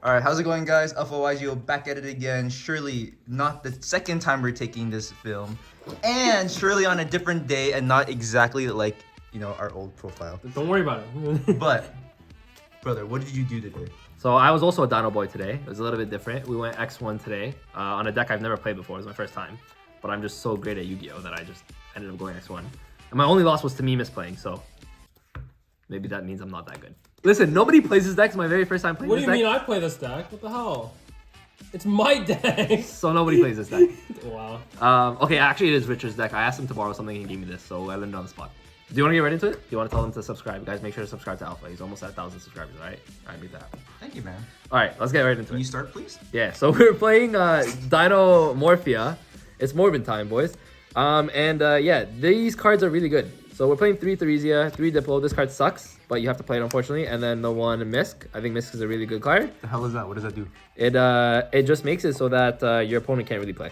Alright, how's it going, guys? AlphaYGO back at it again. Surely not the second time we're taking this film. And surely on a different day and not exactly like, you know, our old profile. Don't worry about it. But, brother, what did you do today? So I was also a Dino Boy today. It was a little bit different. We went X1 today on a deck I've never played before. It was my first time. But I'm just so great at Yu-Gi-Oh that I just ended up going X1. And my only loss was to me misplaying, so maybe that means I'm not that good. Listen, nobody plays this deck. It's my very first time playing What this do you deck. mean I play this deck? What the hell? It's my deck. So nobody plays this deck. Wow. Okay, actually it is Richard's deck. I asked him to borrow something and he gave me this, so I learned it on the spot. Do you want to get right into it? Do you want to tell them to subscribe? Guys, make sure to subscribe to Alpha. He's almost at 1,000 subscribers, alright? Alright, make that happen. Thank you, man. Alright, let's get right into Can it. you start, please? Yeah, so we're playing Dinomorphia. It's Morbid time, boys. Yeah, these cards are really good. So we're playing 3 Theresia, 3 Diplo. This card sucks, but you have to play it, unfortunately. And then the 1 Misk. I think Misk is a really good card. The hell is that? What does that do? It just makes it so that your opponent can't really play.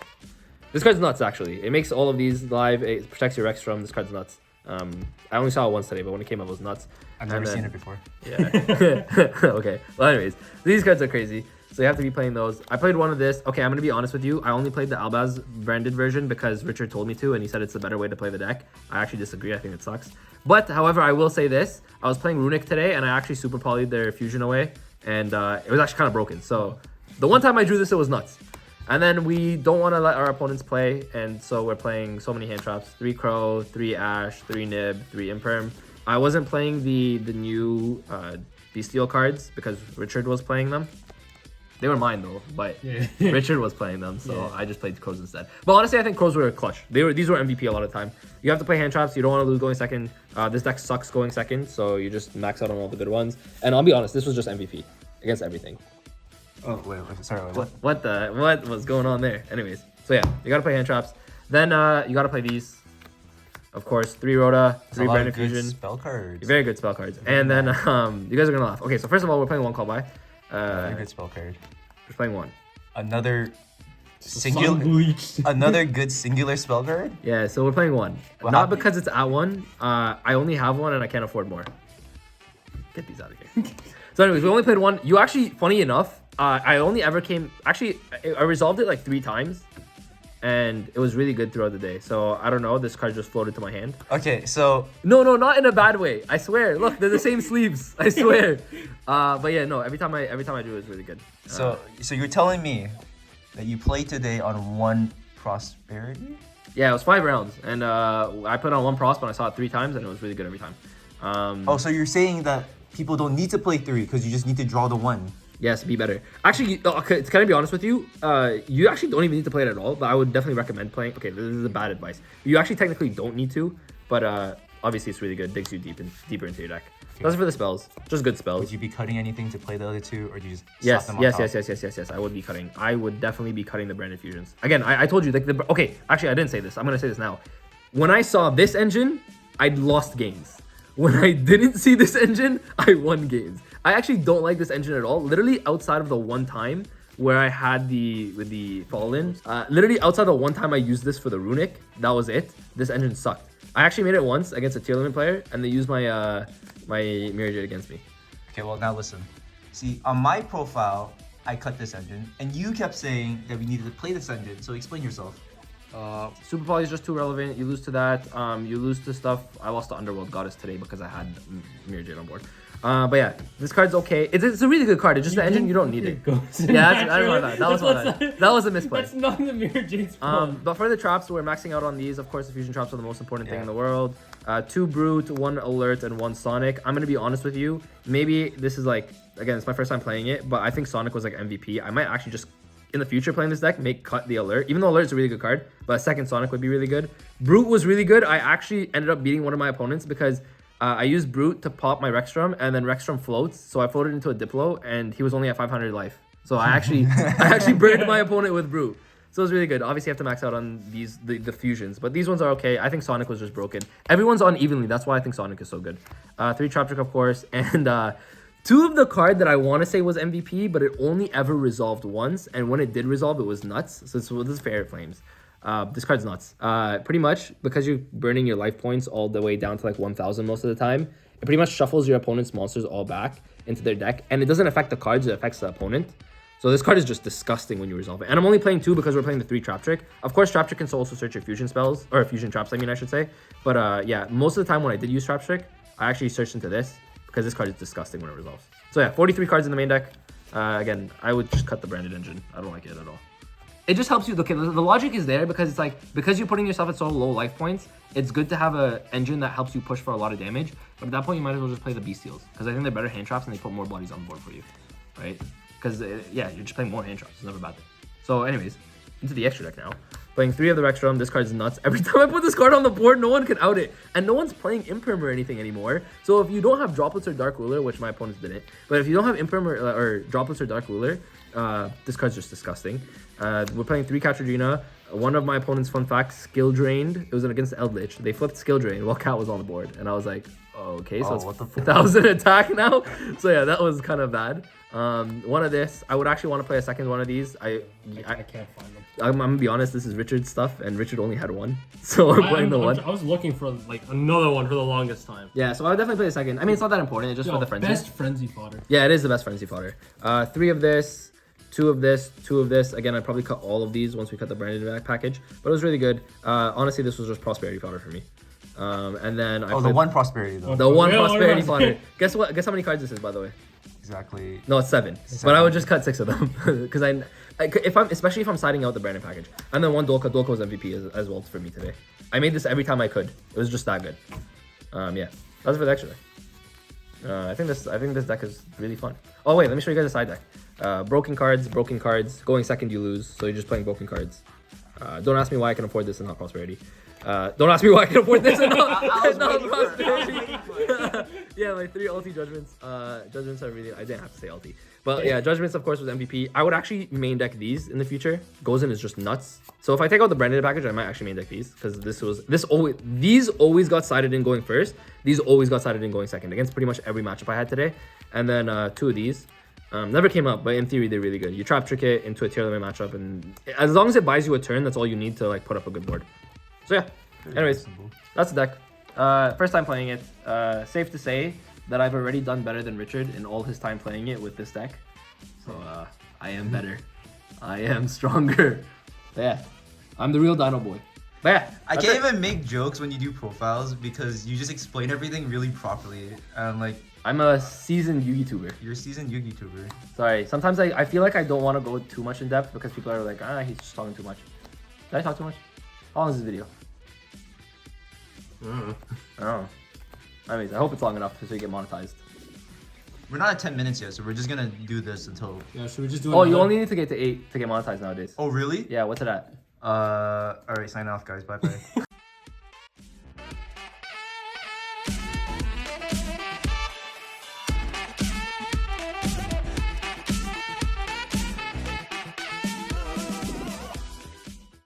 This card's nuts, actually. It makes all of these live. It protects your Rexstrom. This card's nuts. I only saw it once today, but when it came up, it was nuts. I've never seen it before. Yeah. Okay. Well, anyways, these cards are crazy. So you have to be playing those. I played one of this. Okay, I'm going to be honest with you. I only played the Albaz branded version because Richard told me to, and he said it's the better way to play the deck. I actually disagree. I think it sucks. But, however, I will say this. I was playing Runic today, and I actually super polyed their fusion away, and it was actually kind of broken. So the one time I drew this, it was nuts. And then we don't want to let our opponents play, and so we're playing so many hand traps. 3 Crow, 3 Ash, 3 Nib, 3 Imperm. I wasn't playing the new Bestial cards because Richard was playing them. They were mine though, but Richard was playing them, so I just played Crows instead. But honestly, I think Crows were clutch. These were MVP a lot of the time. You have to play hand traps. You don't want to lose going second. This deck sucks going second, so you just max out on all the good ones. And I'll be honest, this was just MVP against everything. Oh, wait, sorry. What was going on there? Anyways, so yeah, you gotta play hand traps. Then you gotta play these. Of course, 3 Rhoda, 3 Branded Fusion. Spell cards. Very good spell cards. And then you guys are gonna laugh. Okay, so first of all, we're playing 1 call by. Very good spell card. Just playing 1. Another good singular spell card? Yeah, so we're playing 1. What Not happened? because it's at 1. I only have 1 and I can't afford more. Get these out of here. So anyways, we only played 1. You actually, funny enough, I only ever came... Actually, I resolved it like 3 times. And it was really good throughout the day. So, I don't know. This card just floated to my hand. Okay, so... No, not in a bad way. I swear. Look, they're the same sleeves. I swear. But yeah, no. Every time I do, it's really good. So you're telling me that you played today on 1 Prosperity? Yeah, it was 5 rounds. And I put on 1 Prosp and I saw it 3 times and it was really good every time. Oh, so you're saying that people don't need to play 3 because you just need to draw the 1. Yes, be better. Actually, okay, can I be honest with you? You actually don't even need to play it at all, but I would definitely recommend playing. Okay, this is a bad advice. You actually technically don't need to, but obviously it's really good. Digs you deeper into your deck. Okay. Those are for the spells. Just good spells. Would you be cutting anything to play the other 2, or do you just yes, slap them on top? Yes. I would be cutting. I would definitely be cutting the branded fusions. Again, I told you like okay. Actually, I didn't say this. I'm gonna say this now. When I saw this engine, I'd lost games. When I didn't see this engine, I won games. I actually don't like this engine at all. Literally outside of the one time where I had the Fallen, literally outside of one time I used this for the Runic, that was it. This engine sucked. I actually made it once against a tier limit player, and they used my my Mirror Jade against me. Okay, well now listen. See, on my profile, I cut this engine, and you kept saying that we needed to play this engine. So explain yourself. Super Poly is just too relevant. You lose to that. You lose to stuff. I lost to Underworld Goddess today because I had Mirror Jade on board. But yeah, this card's okay. It's a really good card. It's just the engine, you don't need it. Yeah, that's my bad. That was my bad. That was a misplay. That's not the Mirror Jade's fault. But for the traps, we're maxing out on these. Of course, the fusion traps are the most important thing in the world. 2 Brute, 1 Alert, and 1 Sonic. I'm gonna be honest with you. Maybe this is like, again, it's my first time playing it, but I think Sonic was like MVP. I might actually just, in the future playing this deck, cut the Alert. Even though Alert is a really good card, but a second Sonic would be really good. Brute was really good. I actually ended up beating one of my opponents because I used Brute to pop my Rexstrom, and then Rexstrom floats, so I floated into a Diplo, and he was only at 500 life. So I actually burned my opponent with Brute. So it was really good. Obviously, you have to max out on the fusions, but these ones are okay. I think Sonic was just broken. Everyone's on evenly. That's why I think Sonic is so good. 3 Trap Trick, of course, and 2 of the card that I want to say was MVP, but it only ever resolved once, and when it did resolve, it was nuts. So this is Fair Flames. This card's nuts. Pretty much, because you're burning your life points all the way down to like 1,000 most of the time, it pretty much shuffles your opponent's monsters all back. into their deck, and it doesn't affect the cards, it affects the opponent. So this card is just disgusting when you resolve it. And I'm only playing 2 because we're playing the 3 Trap Trick. Of course, Trap Trick can also search your fusion spells, or fusion traps, I mean, I should say. But yeah, most of the time when I did use Trap Trick, I actually searched into this because this card is disgusting when it resolves. So yeah, 43 cards in the main deck. Again, I would just cut the branded engine. I don't like it at all. It just helps you. The logic is there because it's like, because you're putting yourself at so low life points, it's good to have an engine that helps you push for a lot of damage. But at that point, you might as well just play the Bestials because I think they're better hand traps and they put more bodies on board for you, right? Because yeah, you're just playing more hand traps. It's never a bad thing. So anyways, into the extra deck now. Playing 3 of the Rextrum. This card's nuts. Every time I put this card on the board, no one can out it. And no one's playing Imperm or anything anymore. So if you don't have Droplets or Dark Ruler, which my opponents didn't, but if you don't have Imperm or Droplets or Dark Ruler, this card's just disgusting. We're playing 3 Katrina. One of my opponent's fun facts, skill drained. It was against Eldritch. They flipped skill drain while Cat was on the board. And I was like, okay, so it's 1,000 attack now. So yeah, that was kind of bad. One of this, I would actually want to play a second one of these. I can't find them. I'm gonna be honest, this is Richard's stuff, and Richard only had one. So I'm playing the one. I was looking for like another one for the longest time. Yeah, so I would definitely play a second. I mean, it's not that important, it's just for the frenzy. Best frenzy fodder. Yeah, it is the best frenzy fodder. 3 of this, 2 of this, 2 of this. Again, I'd probably cut all of these once we cut the branded back package, but it was really good. Honestly, this was just prosperity fodder for me. And then the one prosperity though. The one prosperity fodder. Guess what? Guess how many cards this is, by the way? Exactly. No, it's 7. But I would just cut 6 of them because especially if I'm siding out the branded package. And then 1 Dolka. Dolka was MVP as well for me today. I made this every time I could. It was just that good. Yeah, that's for the extra deck. I think this deck is really fun. Oh wait, let me show you guys the side deck. Broken cards. Going second, you lose. So you're just playing broken cards. Don't ask me why I can afford this and not prosperity. Don't ask me why I can afford this and not prosperity. Yeah, my 3 ulti judgments. Judgments are really, I didn't have to say ulti. But yeah, judgments of course was MVP. I would actually main deck these in the future. Gozen is just nuts. So if I take out the branded package, I might actually main deck these because these always got sided in going first. These always got sided in going second against pretty much every matchup I had today. And then 2 of these. Never came up, but in theory they're really good. You trap trick it into a tier limit matchup, and as long as it buys you a turn, that's all you need to like put up a good board. So yeah. Anyways, that's the deck. First time playing it. Safe to say that I've already done better than Richard in all his time playing it with this deck. So I am better. I am stronger. But yeah, I'm the real Dino Boy. But yeah, I can't even make jokes when you do profiles because you just explain everything really properly. And like, I'm a seasoned YouTuber. You're a seasoned YouTuber. Sorry, sometimes I feel like I don't want to go too much in depth because people are like, he's just talking too much. Did I talk too much? How long is this video? Oh. Anyways, I hope it's long enough so you get monetized. We're not at 10 minutes yet, so we're just gonna do this until... Yeah, should we just do it? Oh, you only need to get to 8 to get monetized nowadays. Oh, really? Yeah, what's it at? Alright, sign off, guys. Bye-bye.